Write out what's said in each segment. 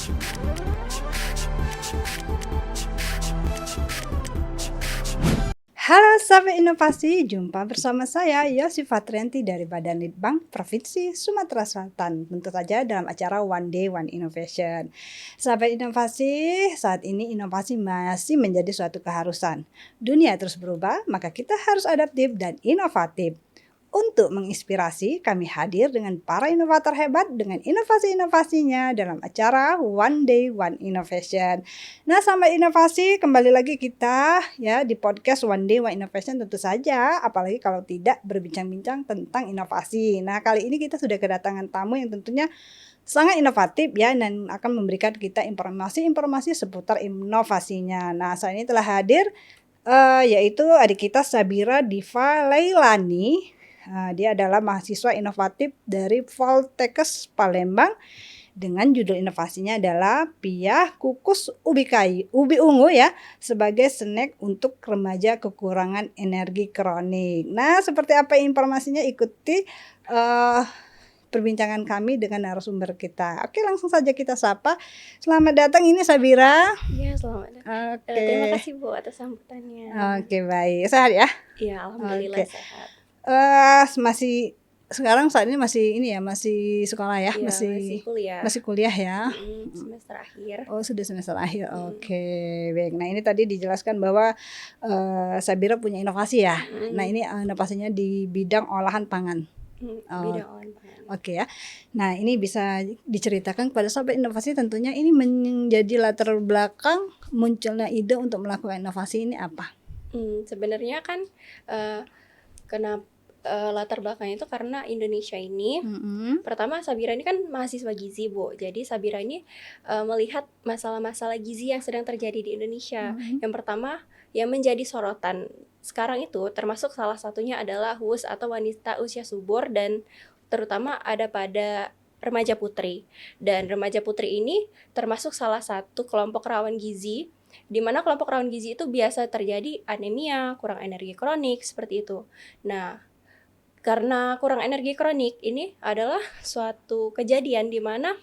Halo Sahabat Inovasi, jumpa bersama saya Yosi Fatrianti dari Badan Litbang Provinsi Sumatera Selatan. Tentu saja dalam acara One Day One Innovation. Sahabat Inovasi, saat ini inovasi masih menjadi suatu keharusan. Dunia terus berubah, maka kita harus adaptif dan inovatif. Untuk menginspirasi, kami hadir dengan para inovator hebat dengan inovasi-inovasinya dalam acara One Day One Innovation. Nah, sampai inovasi kembali lagi kita ya di podcast One Day One Innovation tentu saja, apalagi kalau tidak berbincang-bincang tentang inovasi. Nah, kali ini kita sudah kedatangan tamu yang tentunya sangat inovatif ya dan akan memberikan kita informasi-informasi seputar inovasinya. Nah, saat ini telah hadir yaitu adik kita Sabira Diva Leilani. Dia adalah mahasiswa inovatif dari Voltekes Palembang dengan judul inovasinya adalah Piah Kukus Ubi Ungu ya sebagai snack untuk remaja kekurangan energi kronik. Nah, seperti apa informasinya, ikuti perbincangan kami dengan narasumber kita. Oke, langsung saja kita sapa. Selamat datang, ini Sabira. Iya, selamat datang. Terima kasih Bu atas sambutannya. Oke, baik. Sehat ya? Iya, alhamdulillah sehat. Masih sekarang saat ini masih masih sekolah ya? Iya, masih kuliah. Masih kuliah ya? Semester akhir. Oh, sudah semester akhir. Oke, baik. Nah, ini tadi dijelaskan bahwa Sabira punya inovasi ya. Nah, ini inovasinya di bidang olahan pangan. Bidang olahan pangan. Oke ya. Nah, ini bisa diceritakan kepada sahabat inovasi, tentunya ini menjadi latar belakang munculnya ide untuk melakukan inovasi ini apa? Sebenarnya kan kenapa latar belakangnya itu karena Indonesia ini pertama Sabira ini kan mahasiswa gizi Bu. Jadi Sabira ini melihat masalah-masalah gizi yang sedang terjadi di Indonesia. Yang pertama yang menjadi sorotan sekarang itu termasuk salah satunya adalah WUS atau wanita usia subur dan terutama ada pada remaja putri. Dan remaja putri ini termasuk salah satu kelompok rawan gizi, di mana kelompok rawan gizi itu biasa terjadi anemia, kurang energi kronik seperti itu. Nah, karena kurang energi kronik ini adalah suatu kejadian di mana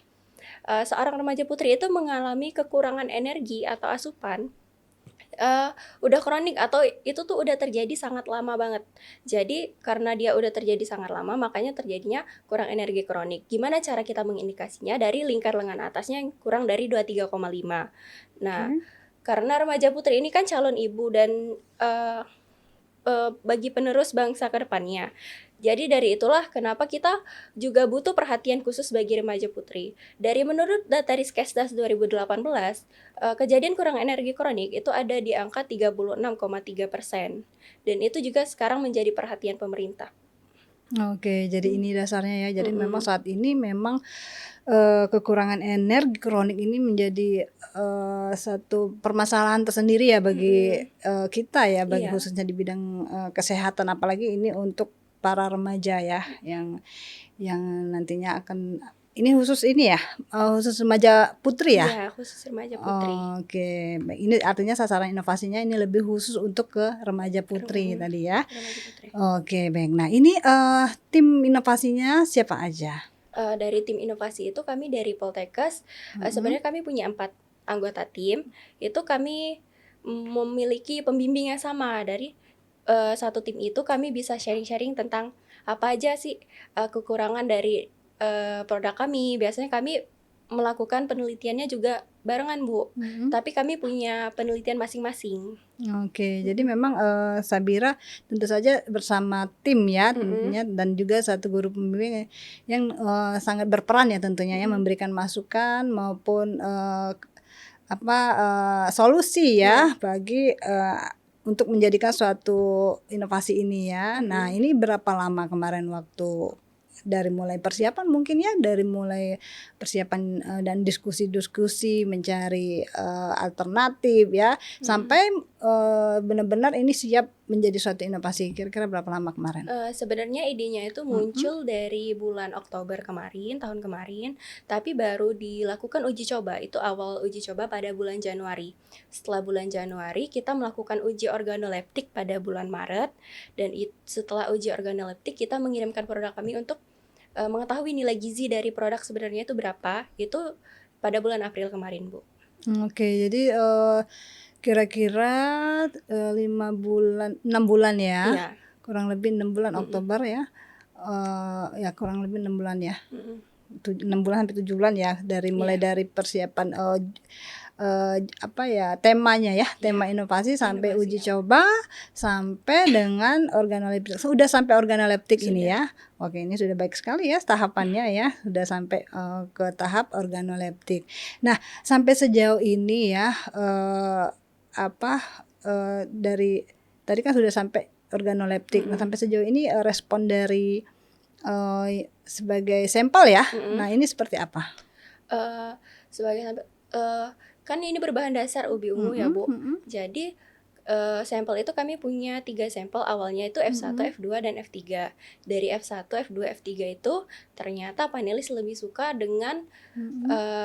seorang remaja putri itu mengalami kekurangan energi atau asupan udah kronik atau itu tuh udah terjadi sangat lama banget. Jadi karena dia udah terjadi sangat lama makanya terjadinya kurang energi kronik. Gimana cara kita mengindikasinya? Dari lingkar lengan atasnya yang kurang dari 23,5. Nah, karena remaja putri ini kan calon ibu dan bagi penerus bangsa ke depannya. Jadi dari itulah kenapa kita juga butuh perhatian khusus bagi remaja putri. Dari menurut data Riskesdas 2018, kejadian kurang energi kronik itu ada di angka 36,3%. Dan itu juga sekarang menjadi perhatian pemerintah. Oke, jadi ini dasarnya ya. Jadi memang saat ini memang kekurangan energi kronik ini menjadi satu permasalahan tersendiri ya bagi kita ya, bagi khususnya di bidang kesehatan, apalagi ini untuk para remaja ya yang nantinya akan ini khusus ini ya, khusus remaja putri ya? Iya, khusus remaja putri. Oke, baik. Ini artinya sasaran inovasinya ini lebih khusus untuk ke remaja putri tadi ya? Remaja putri. Oke, baik. Nah, ini tim inovasinya siapa aja? Dari tim inovasi itu kami dari Poltekkes, sebenarnya kami punya 4 anggota tim. Itu kami memiliki pembimbing yang sama. Dari satu tim itu kami bisa sharing-sharing tentang apa aja sih kekurangan dari produk kami. Biasanya kami melakukan penelitiannya juga barengan Bu, tapi kami punya penelitian masing-masing. Oke, jadi memang Sabira tentu saja bersama tim ya tentunya, dan juga satu guru pembimbing yang sangat berperan ya tentunya ya, memberikan masukan maupun solusi ya bagi untuk menjadikan suatu inovasi ini ya. Nah, ini berapa lama kemarin waktu dari mulai persiapan mungkin ya, dari mulai persiapan dan diskusi-diskusi mencari alternatif ya, sampai benar-benar ini siap menjadi suatu inovasi, kira-kira berapa lama kemarin? Sebenarnya idenya itu muncul dari bulan Oktober kemarin, tahun kemarin, tapi baru dilakukan uji coba, itu awal uji coba pada bulan Januari. Setelah bulan Januari kita melakukan uji organoleptik pada bulan Maret, dan setelah uji organoleptik kita mengirimkan produk kami untuk mengetahui nilai gizi dari produk sebenarnya itu berapa. Itu pada bulan April kemarin, Bu. Oke, jadi kira-kira 6 bulan ya, Iya. kurang lebih 6 bulan Mm-mm. Oktober ya, ya kurang lebih 6 bulan ya, Mm-mm. 6 bulan sampai 7 bulan ya, mulai Iya. dari persiapan apa ya, temanya ya, tema inovasi sampai Inovasi uji coba sampai dengan organoleptik. Sudah sampai organoleptik ini Sudah. ya. Oke, ini sudah baik sekali ya tahapannya ya, sudah sampai ke tahap organoleptik. Nah, sampai sejauh ini ya dari tadi kan sudah sampai organoleptik. Nah, sampai sejauh ini respon dari sebagai sampel ya. Nah, ini seperti apa? Sebagai sampel, kan ini berbahan dasar ubi ungu ya, Bu. Jadi sampel itu kami punya 3 sampel, awalnya itu F1, F2, dan F3. Dari F1, F2, F3 itu ternyata panelis lebih suka dengan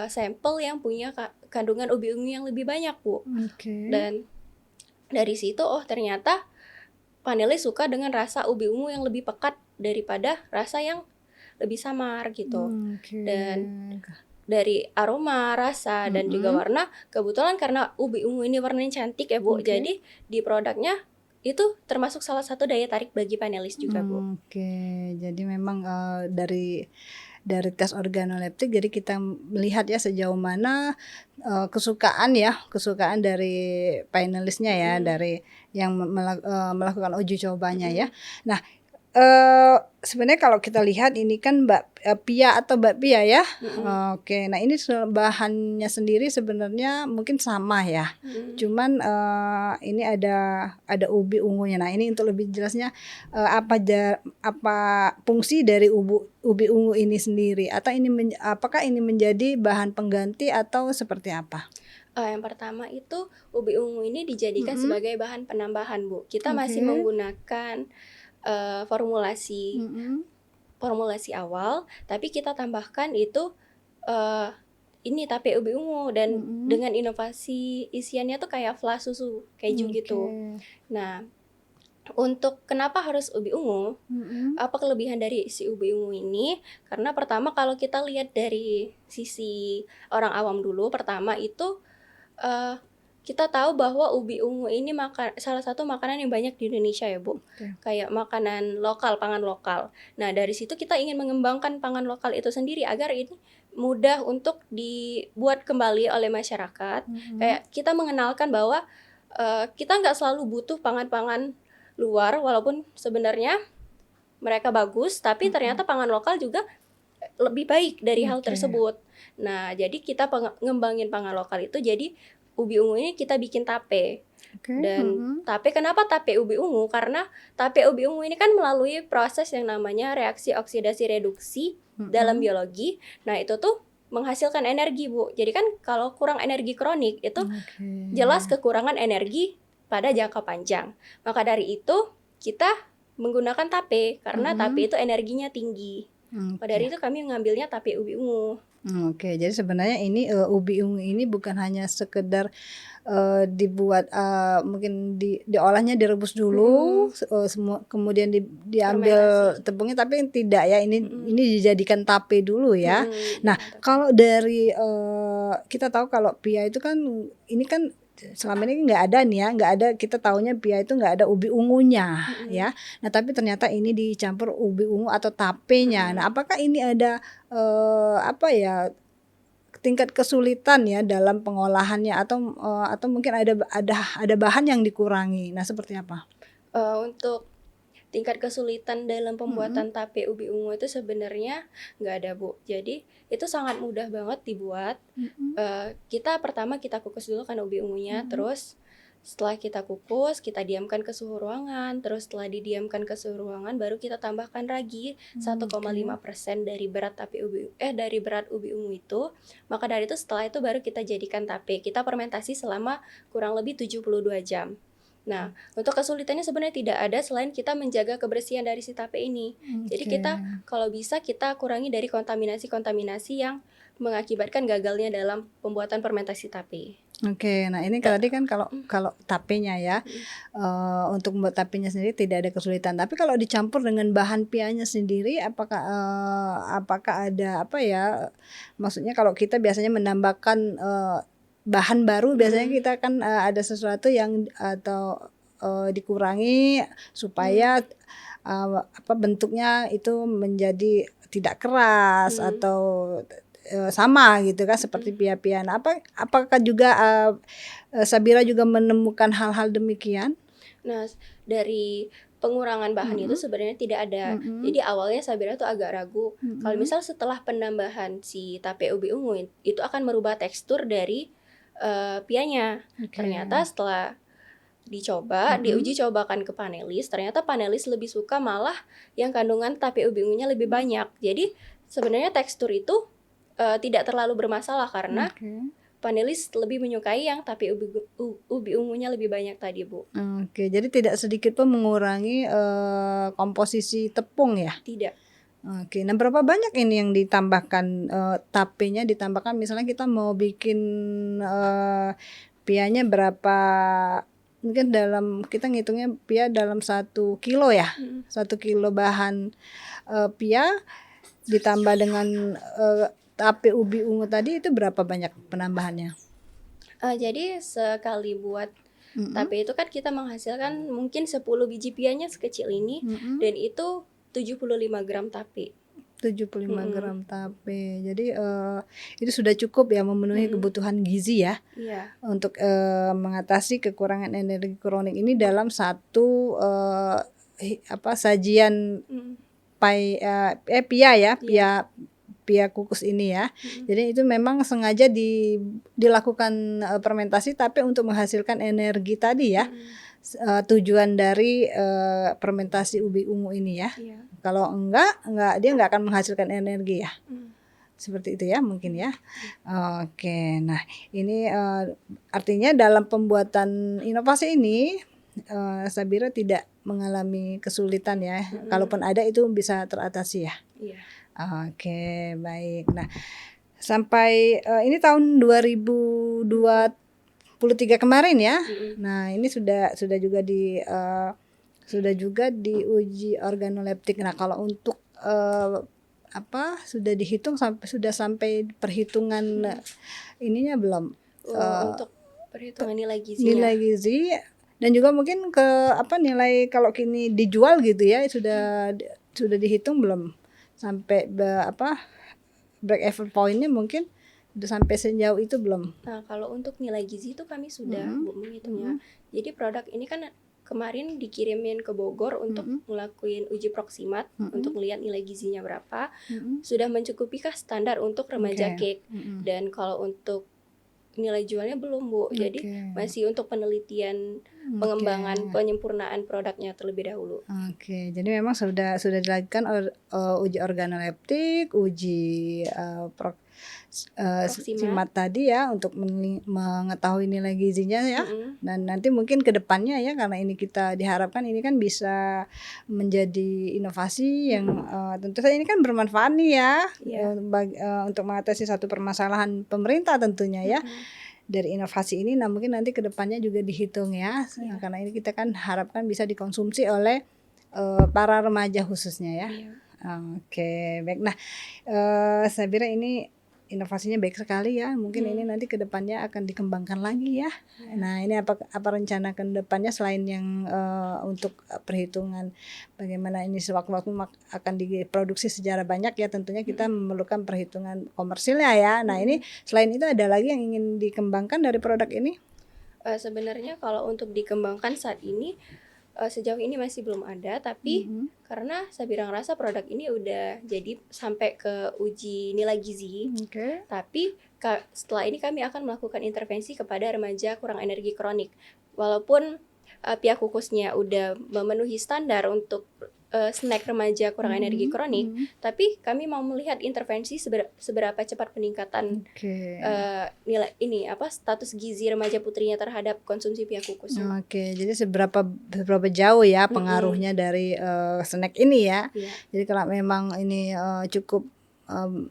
sampel yang punya kandungan ubi ungu yang lebih banyak, Bu. Dan dari situ ternyata panelis suka dengan rasa ubi ungu yang lebih pekat daripada rasa yang lebih samar gitu. Dan dari aroma, rasa, dan juga warna, kebetulan karena ubi ungu ini warnanya cantik ya, Bu. Jadi di produknya itu termasuk salah satu daya tarik bagi panelis juga, Bu. Jadi memang dari tes organoleptik, jadi kita melihat ya sejauh mana kesukaan dari panelisnya ya, dari yang melakukan uji cobanya ya. Nah, sebenarnya kalau kita lihat ini kan Pia atau bakpia ya. Oke, nah ini bahannya sendiri sebenarnya mungkin sama ya. Cuman ini ada ubi ungunya. Nah, ini untuk lebih jelasnya apa fungsi dari ubi ungu ini sendiri, atau apakah ini menjadi bahan pengganti atau seperti apa? Yang pertama itu ubi ungu ini dijadikan sebagai bahan penambahan, Bu. Kita masih menggunakan formulasi awal, tapi kita tambahkan itu ini tape ubi ungu, dan dengan inovasi isiannya tuh kayak flah susu keju gitu. Nah, untuk kenapa harus ubi ungu? Apa kelebihan dari si ubi ungu ini? Karena pertama kalau kita lihat dari sisi orang awam dulu, pertama itu kita tahu bahwa ubi ungu ini salah satu makanan yang banyak di Indonesia ya, Bu. Kayak makanan lokal, pangan lokal. Nah, dari situ kita ingin mengembangkan pangan lokal itu sendiri agar ini mudah untuk dibuat kembali oleh masyarakat. Kayak kita mengenalkan bahwa kita nggak selalu butuh pangan-pangan luar, walaupun sebenarnya mereka bagus, tapi ternyata pangan lokal juga lebih baik dari hal tersebut. Nah, jadi kita ngembangin pangan lokal itu, jadi ubi ungu ini kita bikin tape. Dan tape, kenapa tape ubi ungu? Karena tape ubi ungu ini kan melalui proses yang namanya reaksi oksidasi reduksi dalam biologi. Nah, itu tuh menghasilkan energi, Bu. Jadi kan kalau kurang energi kronik itu jelas kekurangan energi pada jangka panjang. Maka dari itu kita menggunakan tape karena tape itu energinya tinggi. Pada dari itu kami mengambilnya tape ubi ungu. Jadi sebenarnya ini ubi ungu ini bukan hanya sekedar dibuat mungkin diolahnya direbus dulu, kemudian diambil tepungnya, tapi tidak ya, ini dijadikan tape dulu ya. Nah, kalau dari kita tahu kalau Pia itu kan ini kan selama ini nggak ada nih ya, kita taunya Pia itu nggak ada ubi ungunya ya. Nah, tapi ternyata ini dicampur ubi ungu atau tapenya. Nah, apakah ini ada tingkat kesulitan ya dalam pengolahannya, atau mungkin ada bahan yang dikurangi? Nah, seperti apa? Untuk tingkat kesulitan dalam pembuatan tape ubi ungu itu sebenarnya nggak ada, Bu. Jadi itu sangat mudah banget dibuat. Pertama kita kukus dulu kan ubi ungunya, terus setelah kita kukus, kita diamkan ke suhu ruangan. Terus setelah didiamkan ke suhu ruangan, baru kita tambahkan ragi 1,5% dari berat dari berat ubi ungu itu. Maka dari itu setelah itu baru kita jadikan tape. Kita fermentasi selama kurang lebih 72 jam. Nah, untuk kesulitannya sebenarnya tidak ada selain kita menjaga kebersihan dari si tape ini. Jadi kita kalau bisa kita kurangi dari kontaminasi-kontaminasi yang mengakibatkan gagalnya dalam pembuatan fermentasi tape. Oke, nah ini tadi kan kalau tapenya ya, untuk membuat tapenya sendiri tidak ada kesulitan. Tapi kalau dicampur dengan bahan pianya sendiri, apakah ada apa ya? Maksudnya kalau kita biasanya menambahkan bahan baru, biasanya kita kan ada sesuatu yang atau dikurangi supaya bentuknya itu menjadi tidak keras atau sama gitu kan seperti pia-pia. Nah, apakah juga Sabira juga menemukan hal-hal demikian? Nah, dari pengurangan bahan itu sebenarnya tidak ada. Jadi awalnya Sabira tuh agak ragu. Kalau misal setelah penambahan si tape ubi ungu itu akan merubah tekstur dari pianya. Ternyata setelah dicoba, diuji cobakan ke panelis, ternyata panelis lebih suka malah yang kandungan tape ubi ungunya lebih banyak. Jadi sebenarnya tekstur itu tidak terlalu bermasalah karena panelis lebih menyukai yang tape ubi ungunya lebih banyak tadi, Bu. Oke, jadi tidak sedikit pun mengurangi komposisi tepung ya? Tidak. Oke, nah berapa banyak ini yang ditambahkan tapenya ditambahkan misalnya kita mau bikin pianya berapa, mungkin dalam kita ngitungnya pia dalam 1 kilo ya, 1 kilo bahan pia ditambah dengan tape ubi ungu tadi itu berapa banyak penambahannya? Jadi sekali buat tape itu kan kita menghasilkan mungkin 10 biji pianya sekecil ini dan itu 75 gram tape. 75 gram tape. Jadi itu sudah cukup ya memenuhi kebutuhan gizi ya. Iya. Untuk mengatasi kekurangan energi kronik ini dalam satu sajian pia ya, pia kukus ini ya. Jadi itu memang sengaja dilakukan fermentasi tapi untuk menghasilkan energi tadi ya. Tujuan dari fermentasi ubi ungu ini ya. Kalau enggak dia enggak akan menghasilkan energi ya. Seperti itu ya mungkin ya. Oke, nah ini artinya dalam pembuatan inovasi ini Sabira tidak mengalami kesulitan ya. Kalaupun ada itu bisa teratasi ya. Iya. Oke, baik. Nah, sampai ini tahun 2023 kemarin ya. Nah, ini sudah juga diuji organoleptik. Nah, kalau untuk sudah dihitung sampai perhitungan ininya belum? Untuk perhitungan nilai gizinya. Nilai gizi dan juga mungkin nilai kalau kini dijual gitu ya sudah dihitung belum? Sampai break even point-nya mungkin udah sampai sejauh itu belum? Nah, kalau untuk nilai gizi itu kami sudah menghitungnya. Jadi produk ini kan kemarin dikirimin ke Bogor untuk ngelakuin uji proksimat untuk melihat nilai gizinya berapa. Sudah mencukupikah standar untuk remaja cake. Dan kalau untuk nilai jualnya belum, Bu. Jadi masih untuk penelitian pengembangan penyempurnaan produknya terlebih dahulu. Oke, jadi memang sudah dilakukan uji organoleptik, uji proksimat tadi ya untuk mengetahui nilai gizinya ya. Dan nanti mungkin ke depannya ya karena ini kita diharapkan ini kan bisa menjadi inovasi yang tentu saja ini kan bermanfaat nih ya. Untuk mengatasi satu permasalahan pemerintah tentunya ya. Dari inovasi ini, nah mungkin nanti ke depannya juga dihitung ya. Karena ini kita kan harapkan bisa dikonsumsi oleh para remaja khususnya ya. Oke, baik. Nah, Sabira ini inovasinya baik sekali ya. Mungkin ini nanti ke depannya akan dikembangkan lagi ya. Nah, ini apa rencana ke depannya selain yang untuk perhitungan bagaimana ini sewaktu-waktu akan diproduksi secara banyak ya, tentunya kita memerlukan perhitungan komersilnya ya. Nah, ini selain itu ada lagi yang ingin dikembangkan dari produk ini? Sebenarnya kalau untuk dikembangkan saat ini sejauh ini masih belum ada, tapi karena Sabira ngerasa produk ini udah jadi sampai ke uji nilai gizi. Tapi setelah ini kami akan melakukan intervensi kepada remaja kurang energi kronik. Walaupun pihak kukusnya udah memenuhi standar untuk snack remaja kurang energi kronik, mhm. tapi kami mau melihat intervensi seberapa cepat peningkatan Oke. nilai ini status gizi remaja putrinya terhadap konsumsi pihak kukusuk. Oke, jadi seberapa jauh ya Mhm. pengaruhnya dari, snack ini ya. Iya. Jadi kalau memang ini, cukup,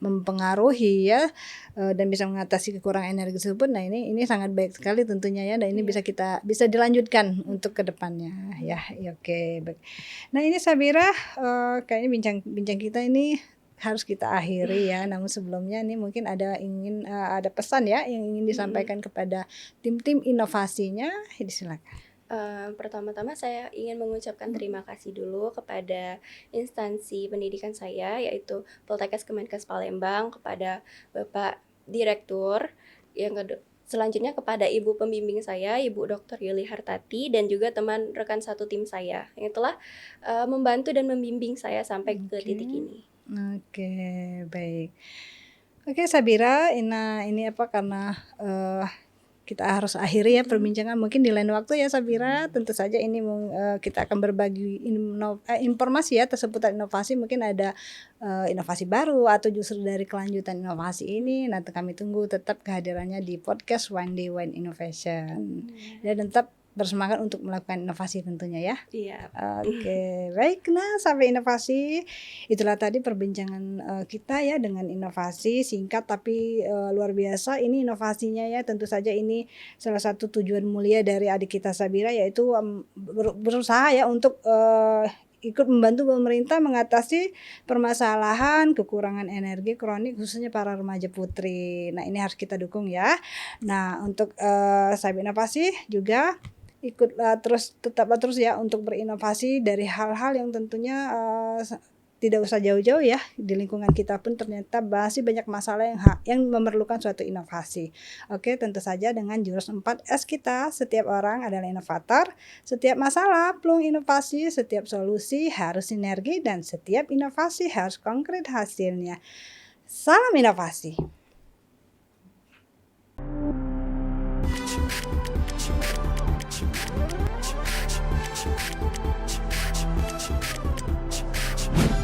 mempengaruhi ya, dan bisa mengatasi kekurangan energi tersebut, nah ini sangat baik sekali tentunya ya, dan ini Iya. bisa dilanjutkan untuk ke depannya ya. Ya, oke, baik. Nah ini Sabira, kayaknya bincang kita ini harus kita akhiri ya, namun sebelumnya nih mungkin ada pesan ya yang ingin disampaikan kepada tim-tim inovasinya, silakan. Pertama-tama saya ingin mengucapkan terima kasih dulu kepada instansi pendidikan saya, yaitu Poltekkes Kemenkes Palembang, kepada Bapak Direktur, selanjutnya kepada Ibu pembimbing saya, Ibu Dr. Yuli Hartati, dan juga teman rekan satu tim saya yang telah membantu dan membimbing saya sampai ke titik ini. Oke, baik. Oke Sabira, ini karena, kita harus akhiri ya perbincangan mungkin di lain waktu ya Sabira. Tentu saja ini kita akan berbagi informasi ya seputar inovasi, mungkin ada, inovasi baru atau justru dari kelanjutan inovasi ini. Nanti kami tunggu tetap kehadirannya di podcast One Day One Innovation. Dan tetap bersemangat untuk melakukan inovasi tentunya ya. Iya. Oke, baik. Nah, sampai inovasi, itulah tadi perbincangan kita ya dengan inovasi singkat tapi luar biasa. Ini inovasinya ya, tentu saja ini salah satu tujuan mulia dari adik kita Sabira, yaitu berusaha ya untuk ikut membantu pemerintah mengatasi permasalahan kekurangan energi kronik khususnya para remaja putri. Nah, ini harus kita dukung ya. Nah, untuk Sabira Inovasi juga tetaplah terus ya untuk berinovasi dari hal-hal yang tentunya tidak usah jauh-jauh ya, di lingkungan kita pun ternyata masih banyak masalah yang memerlukan suatu inovasi. Oke, tentu saja dengan jurus 4S kita, setiap orang adalah inovator, setiap masalah peluang inovasi, setiap solusi harus sinergi, dan setiap inovasi harus konkret hasilnya. Salam inovasi.